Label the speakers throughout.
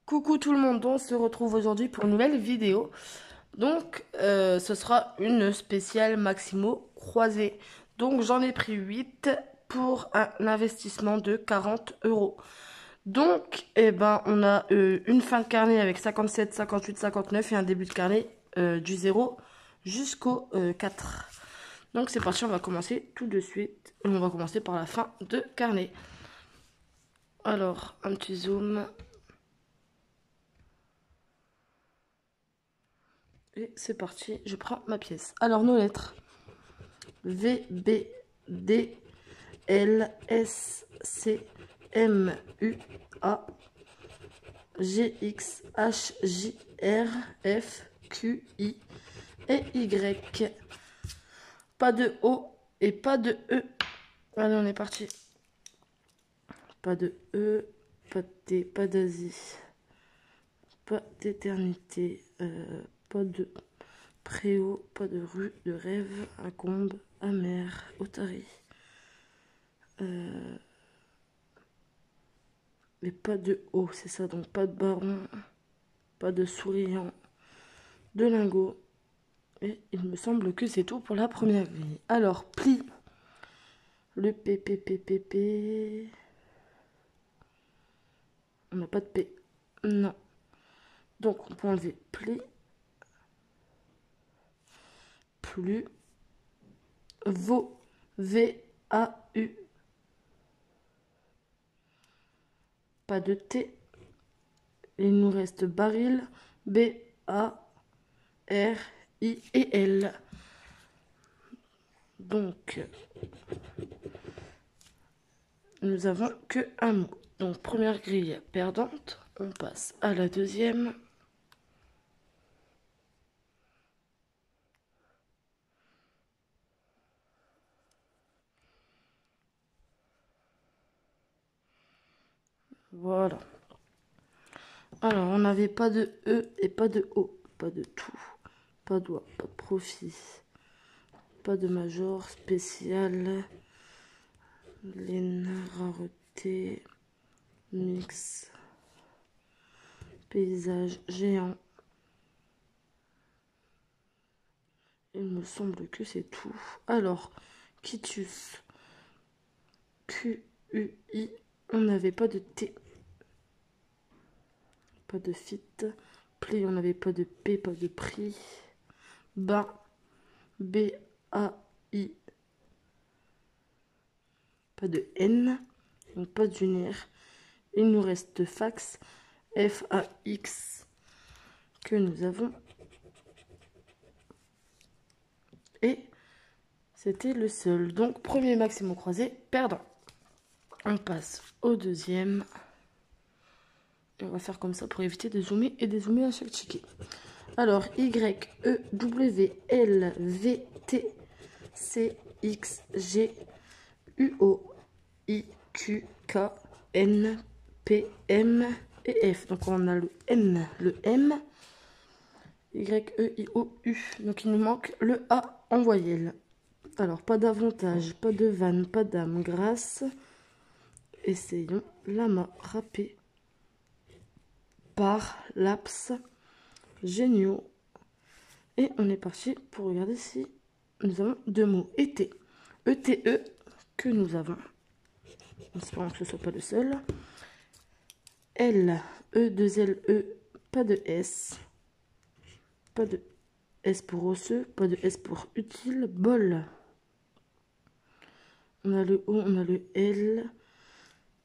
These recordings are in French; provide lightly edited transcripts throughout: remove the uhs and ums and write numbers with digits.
Speaker 1: Coucou tout le monde, on se retrouve aujourd'hui pour une nouvelle vidéo. Donc, ce sera une spéciale Maximo croisée. Donc, j'en ai pris 8 pour un investissement de 40 euros. Donc, on a une fin de carnet avec 57, 58, 59 et un début de carnet du 0 jusqu'au 4. Donc, c'est parti, on va commencer tout de suite. On va commencer par la fin de carnet. Alors, un petit zoom. Et c'est parti, je prends ma pièce. Alors, nos lettres. V, B, D, L, S, C, M, U, A, G, X, H, J, R, F, Q, I et Y. Pas de O et pas de E. Allez, on est parti. Pas de E, pas de T, pas d'Asie, pas d'éternité, pas de préau, pas de rue, de rêve, incombe, amer, otarie. Mais pas de haut, c'est ça, donc pas de baron, pas de souriant, de lingot. Et il me semble que c'est tout pour la première grille. Alors, pli. Le P, P, P, P, P. On n'a pas de P. Non. Donc, on peut enlever pli. Plus. Vau. V, A, U. Pas de T. Il nous reste baril. B, A, R, I et L. Donc, nous avons que un mot. Donc, première grille perdante. On passe à la deuxième. Voilà. Alors, on n'avait pas de E et pas de O. Pas de tout. Pas de doigt, pas de profit. Pas de major, spécial. Laine, rareté. Mix. Paysage géant. Il me semble que c'est tout. Alors, quitus. Q, U, I. On n'avait pas de T. Pas de fit. Pli, on n'avait pas de P, pas de prix. Bas. B, A, I. Pas de N. Donc pas d'unir. Il nous reste fax. F, A, X. Que nous avons. Et c'était le seul. Donc premier Maximo croisé perdant. On passe au deuxième. Et on va faire comme ça pour éviter de zoomer et dézoomer à chaque ticket. Alors, Y, E, W, L, V, T, C, X, G, U, O, I, Q, K, N, P, M et F. Donc, on a le N, le M, Y, E, I, O, U. Donc, il nous manque le A en voyelle. Alors, pas d'avantage, pas de vanne, pas d'âme, grâce. Essayons lama, râpé, par, laps, géniaux. Et on est parti pour regarder si nous avons deux mots. Été. ETE que nous avons. Espérons que ce ne soit pas le seul. L. E, 2 L, E. Pas de S. Pas de S pour osseux. Pas de S pour utile. Bol. On a le O, on a le L.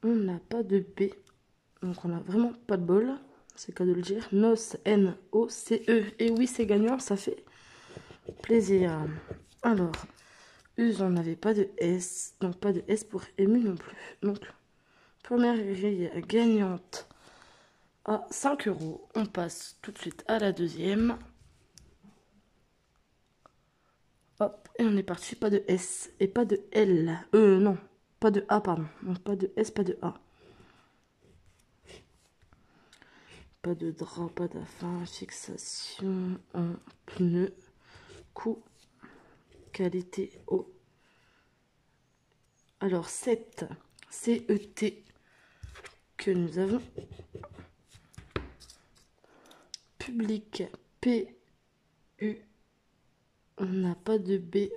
Speaker 1: On n'a pas de B. Donc on n'a vraiment pas de bol. C'est qu'à de le dire. Nos, N, O, C, E. Et oui, c'est gagnant, ça fait plaisir. Alors, us, on n'avait pas de S. Donc pas de S pour ému non plus. Donc, première grille gagnante à 5 euros. On passe tout de suite à la deuxième. Hop, et on est parti. Pas de S et pas de L. Non, pas de A, pardon. Donc pas de S, pas de A. Pas de drap, pas d'affin, fixation en pneu, coût, qualité, eau. Alors, 7, CET que nous avons. public, P-U, on n'a pas de B.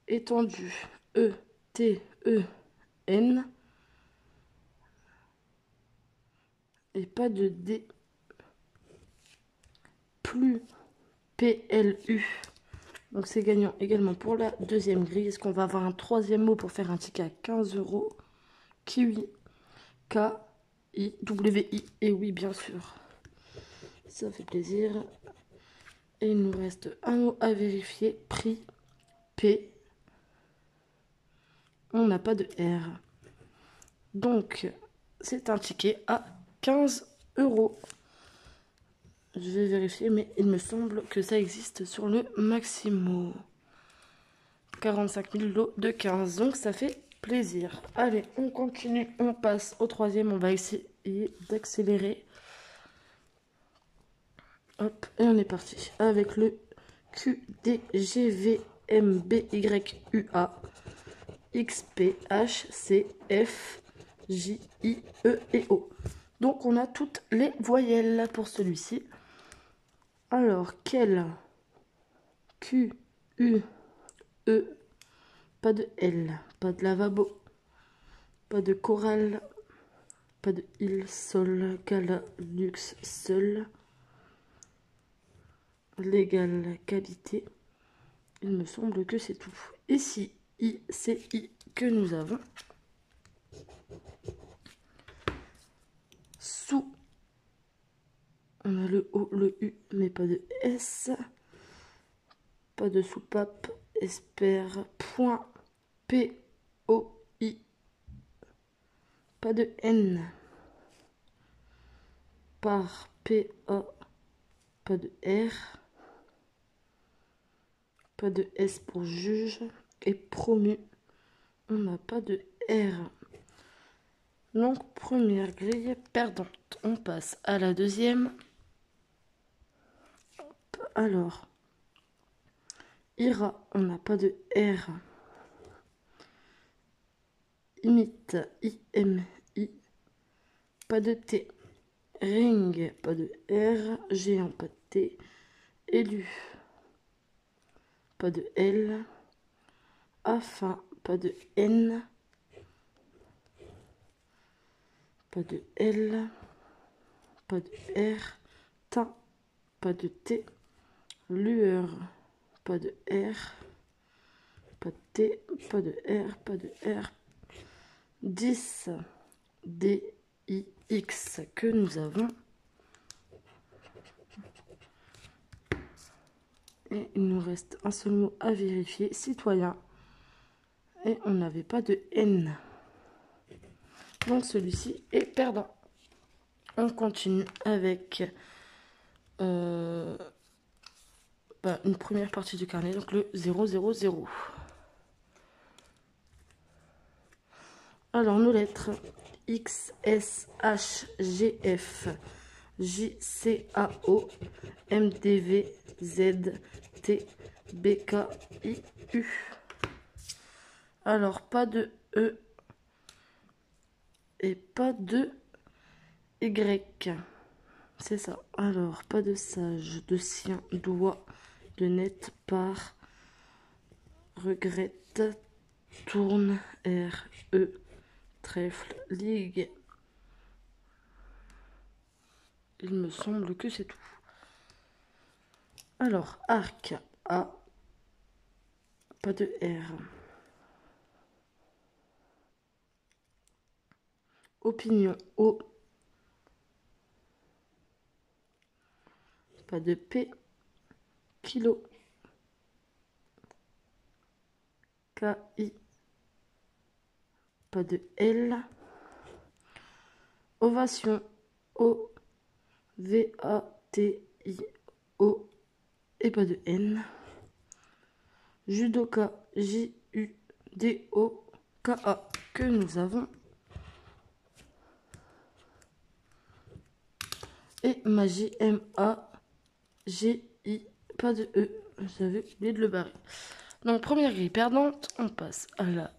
Speaker 1: Étendu, E-T-E-N, et pas de D. Plus, P-L-U. Donc c'est gagnant également pour la deuxième grille. Est-ce qu'on va avoir un troisième mot pour faire un ticket à 15 €? Kiwi, K-I-W-I. Et oui, bien sûr. Ça fait plaisir. Et il nous reste un mot à vérifier. Prix, P. On n'a pas de R. Donc, c'est un ticket à 15 €. Je vais vérifier, mais il me semble que ça existe sur le Maximo. 45 000 lots de 15, donc ça fait plaisir. Allez, on continue, on passe au troisième, on va essayer d'accélérer. Hop, et on est parti avec le QDGVMBYUA XPHCFJIE-O. Donc on a toutes les voyelles pour celui-ci. Alors, quel Q, U, E, pas de L, pas de lavabo, pas de chorale, pas de il, sol, gala, luxe, seul, légal, qualité. Il me semble que c'est tout. Et si I, c'est I que nous avons. Sous, on a le O, le U, mais pas de S. Pas de soupape, espère, point, P-O-I. Pas de N. Par, P-A. Pas de R. Pas de S pour juge. Et promu, on n'a pas de R. Donc, première grille perdante. On passe à la deuxième. Hop, alors, Ira, on n'a pas de R. Imite, I-M-I. Pas de T. Ring, pas de R. Géant, pas de T. Élu, pas de L. Afin, pas de N. Pas de L. Pas de R. Teint, pas de T. Lueur, pas de R. Pas de T, pas de R, pas de R. 10, D-I-X que nous avons. Et il nous reste un seul mot à vérifier, citoyen. Et on n'avait pas de N. Donc celui-ci est perdant. On continue avec une première partie du carnet, donc le 000. Alors nos lettres X, S, H, G, F, J, C, A, O, M, D, V, Z, T, B, K, I, U. Alors pas de E et pas de Y. C'est ça. Alors pas de sage, de sien, doigt, de net, part, regrette, tourne, R, E, trèfle, ligue. Il me semble que c'est tout. Alors, arc, A, pas de R. Opinion, O, pas de P. Kilo, K-I, pas de L. Ovation, O-V-A-T-I-O, et pas de N. Judoka, J-U-D-O-K-A, que nous avons. Et magie, M-A-G-I, pas de E. J'avais oublié de le barrer. Donc, première grille perdante, on passe à la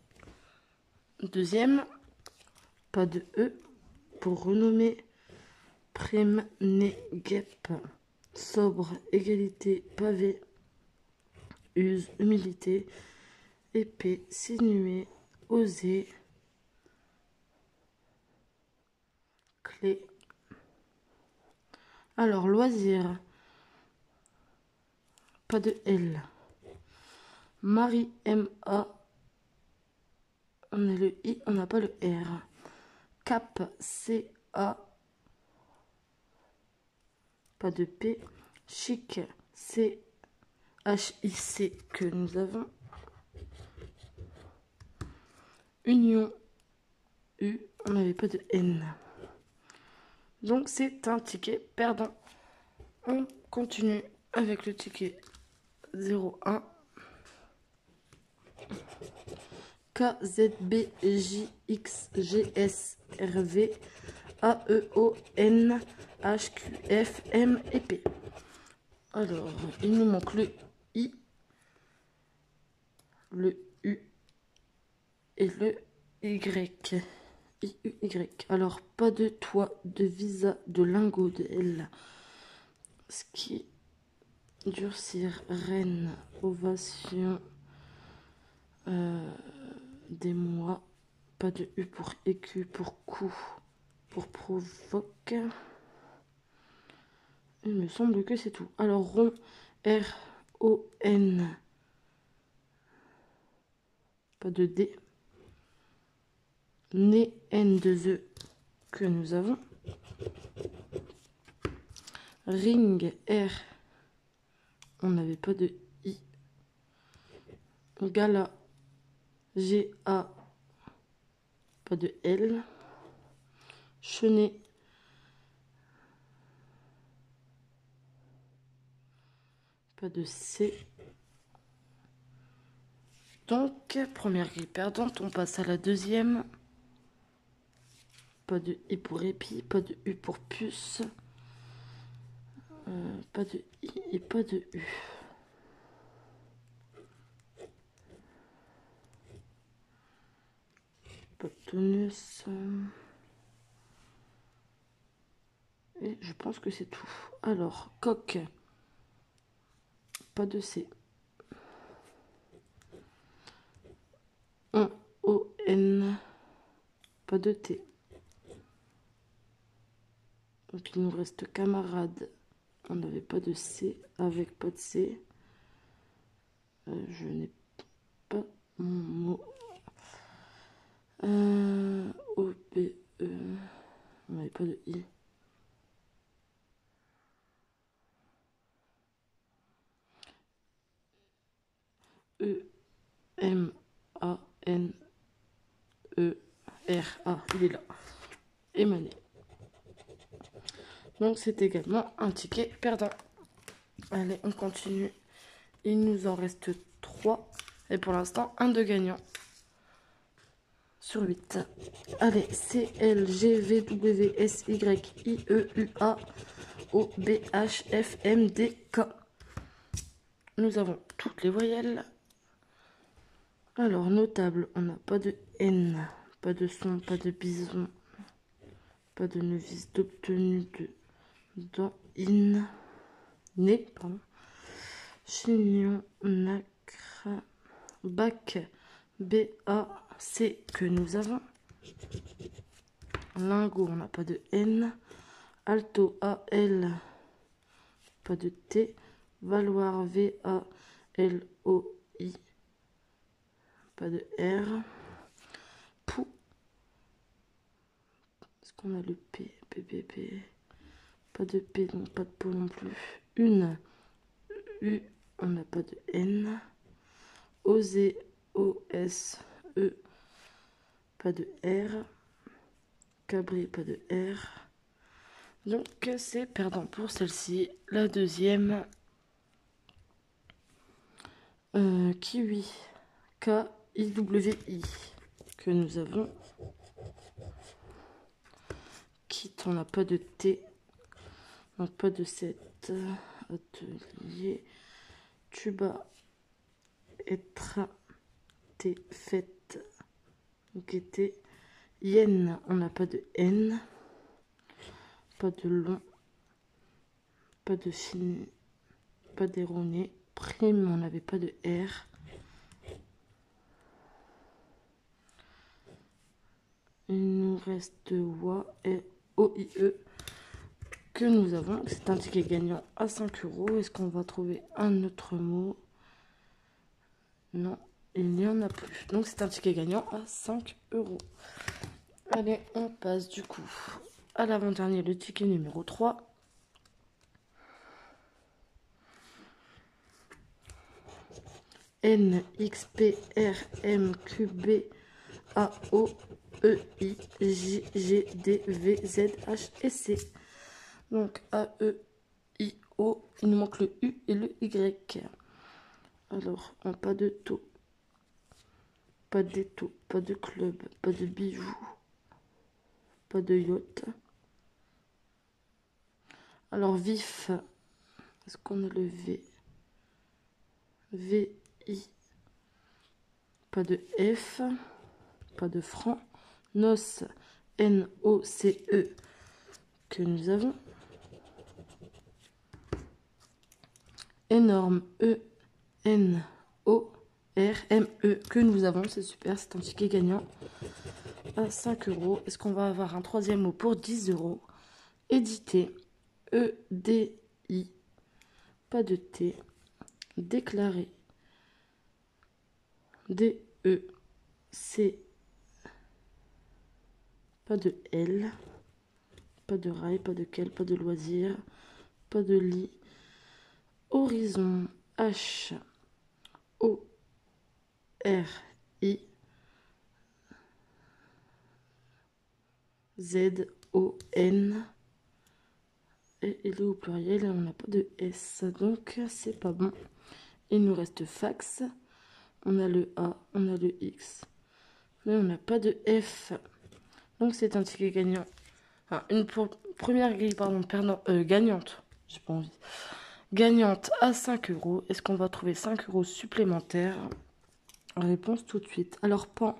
Speaker 1: deuxième. Pas de E pour renommer. Prem, Né, Guep. sobre, égalité, pavé, use, humilité, épée, sinué, oser, clé. Alors, loisir, pas de L. Marie, M-A, on a le I, on n'a pas le R. Cap, C-A, pas de P. Chic, C-H-I-C que nous avons. Union, U, on n'avait pas de N. Donc c'est un ticket perdant. On continue avec le ticket 01. KZBJXGSRV AEONHQF et P. Alors, il nous manque le I, le U et le Y. I-U-Y. Alors, pas de toit, de visa, de lingot, de L. Ski, durcir, reine, ovation, des mois. Pas de U pour écu, pour coup, pour provoque. Il me semble que c'est tout. Alors, rond, R-O-N. Pas de D. Né, N-2-E que nous avons. Ring, R. On n'avait pas de I. Gala, G-A. Pas de L. Chenet. Pas de C. Donc, première grille perdante, on passe à la deuxième. Pas de I pour épi, pas de U pour puce. Pas de I et pas de U. Pas de tonus. Et je pense que c'est tout. Alors, coq. Pas de C. O-N. Pas de T. Donc il nous reste camarade. On n'avait pas de C avec pas de C. Je n'ai pas mon mot. O-B-E. On n'avait pas de I. E-M-A-N-E-R-A. Il est là. Émané. Donc c'est également un ticket perdant. Allez, on continue. Il nous en reste 3. Et pour l'instant, un de gagnant. Sur 8. Allez, C, L, G, V, W, S, Y, I, E, U, A, O, B, H, F, M, D, K. Nous avons toutes les voyelles. Alors, notable, on n'a pas de N, pas de son, pas de bison, pas de novice, d'obtenu, de dans, in, né, pardon. Chignon, nacre, bac, B, A, C que nous avons. Lingot, on n'a pas de N. Alto, A, L, pas de T. Valoir, V, A, L, O, I, pas de R. Pou. Est-ce qu'on a le P, P, P, P. Pas de P, donc pas de P non plus. Une. U, on n'a pas de N. Oser, O, S, E, pas de R. Cabri, pas de R. Donc c'est perdant pour celle-ci. La deuxième. Kiwi. K-I-W-I. Que nous avons. Kit, on n'a pas de T. Donc pas de 7. Atelier. Tuba. Être. T. Fête. Gaieté. Yen, on n'a pas de N. Pas de long. pas de signe, pas d'erroné. Prime, on n'avait pas de R. Il nous reste WA et OIE que nous avons. C'est un ticket gagnant à 5 euros. Est-ce qu'on va trouver un autre mot? Non, il n'y en a plus. Donc c'est un ticket gagnant à 5 euros. Allez, on passe du coup à l'avant-dernier, le ticket numéro 3. N, X, P, R, M, Q, B, A, O, E, I, J, G, D, V, Z, H et C. Donc A, E, I, O, il nous manque le U et le Y. Alors, pas de taux, pas d'étau, pas de club, pas de bijoux, pas de yacht. Alors vif, est-ce qu'on a le V? V, I, pas de F, pas de franc. Noce, N-O-C-E, que nous avons. Énorme, E-N-O-R-M-E, que nous avons. C'est super, c'est un ticket gagnant à 5 euros. Est-ce qu'on va avoir un troisième mot pour 10 euros? Édité, E-D-I, pas de T. Déclaré, D-E-C, pas de L, pas de rail, pas de quel, pas de loisir, pas de lit. Horizon, H, O, R, I, Z, O, N. Et il est au pluriel et on n'a pas de S. Donc c'est pas bon. Il nous reste fax. On a le A, on a le X. Mais on n'a pas de F. Donc c'est un ticket gagnant. Enfin, première grille, pardon, gagnante. J'ai pas envie. Gagnante à 5 euros. Est-ce qu'on va trouver 5 euros supplémentaires? Réponse tout de suite. Alors PAN,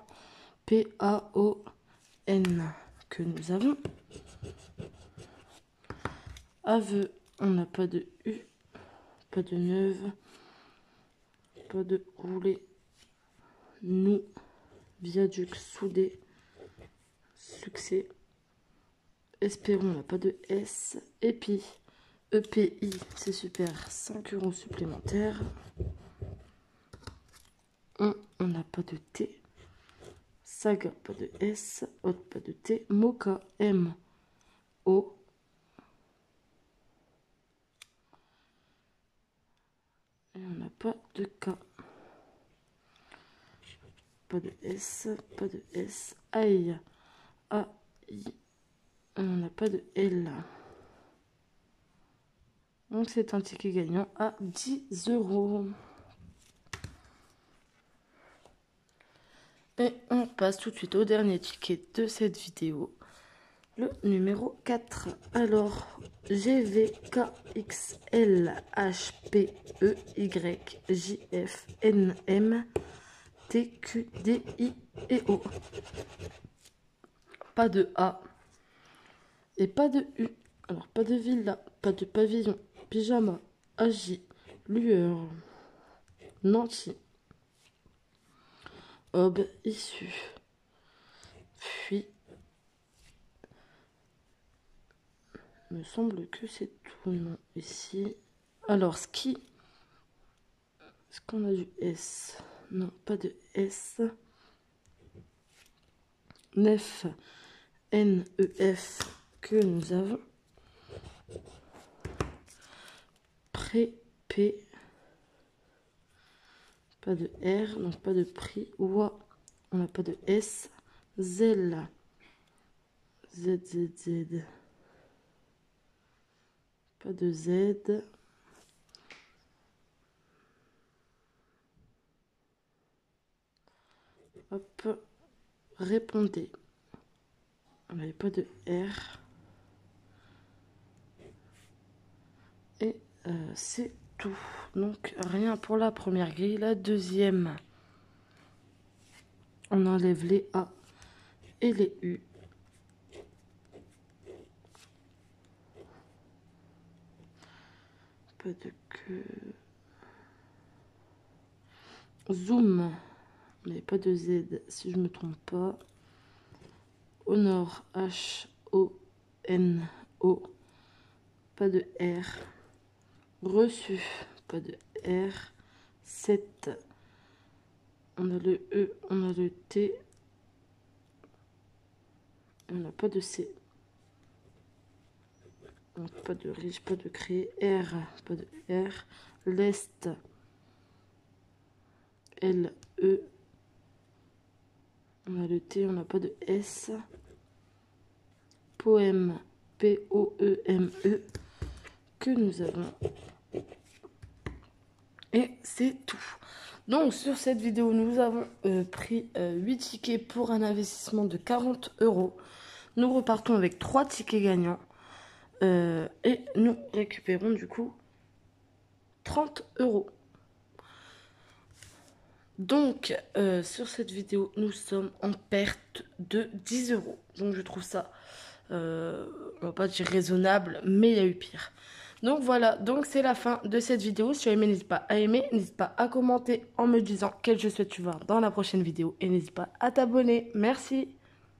Speaker 1: P-A-O-N, que nous avons. Aveu, on n'a pas de U, pas de neuve, pas de roulé. Nous, viaduc soudé, succès. Espérons, on n'a pas de S. Épi, EPI, c'est super, 5 euros supplémentaires. On n'a pas de T. Saga, pas de S. Haute, pas de T. Mocha, M, O. Et on n'a pas de K. Pas de S, pas de S. Aïe, A, I. On n'a pas de L. Donc c'est un ticket gagnant à 10 euros. Et on passe tout de suite au dernier ticket de cette vidéo. Le numéro 4. Alors, G, V, K, X, L, H, P, E, Y, J, F, N, M, T, Q, D, I et O. Pas de A et pas de U. Alors, pas de villa, pas de pavillon, pyjama, agi, lueur, Nancy, Aube, issue, puis, me semble que c'est tout, non, ici. Alors, ski, est-ce qu'on a du S? Non, pas de S. Nef, N-E-F, que nous avons. Pré, P, pas de R, donc pas de prix. Oua, on n'a pas de S. Zel, Z, Z, Z, pas de Z. Hop, répondez. On n'avait pas de R. Et c'est tout. Donc rien pour la première grille. La deuxième, on enlève les A et les U. Pas de queue. Zoom. Mais pas de Z, si je me trompe pas. Honor, H-O-N-O. Pas de R. Reçu, pas de R. 7. On a le E, on a le T. On n'a pas de C. Donc, pas de riche, pas de cré. R, pas de R. L'Est. L, E. On a le T, on n'a pas de S. Poème, P-O-E-M-E. Que nous avons. Et c'est tout. Donc sur cette vidéo, nous avons pris 8 tickets pour un investissement de 40 €. Nous repartons avec 3 tickets gagnants. Et nous récupérons du coup 30 €. Donc sur cette vidéo, nous sommes en perte de 10 €. Donc je trouve ça, on va pas dire raisonnable, mais il y a eu pire. Donc voilà, donc c'est la fin de cette vidéo. Si tu as aimé, n'hésite pas à aimer, n'hésite pas à commenter en me disant quel jeu souhaites-tu voir dans la prochaine vidéo. Et n'hésite pas à t'abonner. Merci.